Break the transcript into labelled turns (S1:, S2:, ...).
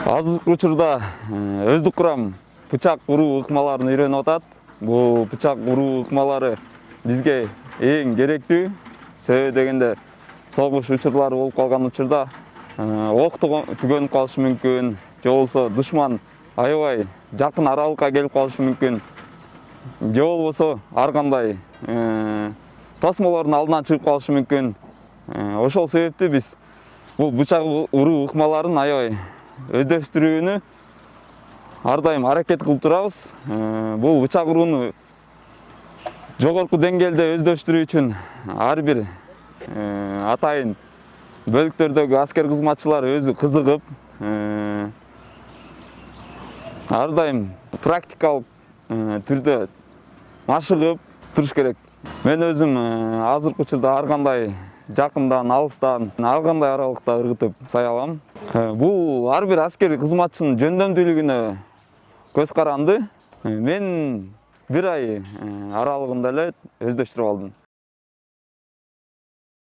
S1: Азыркы учурда өздүк курам бычак уруу ыкмаларын үйрөнүп атат. Бул бычак уруу ыкмалары бизге эң керектүү. Себеби дегенде согуш учурлары болуп калган учурда ок түгөнүп калышы мүмкүн, же болбосо душман аябай жакын аралыкка келип калышы мүмкүн. Же болбосо ар кандай тосмолордун алдынан чыгып калышы мүмкүн. Ошол себептен биз бул бычак уруу ыкмаларын аябай өздөштүрүүнү ар дайым аракет кылып турабыз. Бул бычак урууну жогорку деңгээлде өздөштүрүү үчүн ар бир атайын бөлүктөрдөгү аскер кызматчылар өзү кызыгып, ар дайым практикалык түрдө машыгып туруш керек. Мен өзүм азыркы учурда ар кандай жакындан, алыстан, ар кандай аралыкта ыргытып сай алам. Бул ар бир аскер кызматчынын жөндөмдүүлүгүнө көз каранды. Мен бир ай аралыгында эле өздөштүрүп алдым.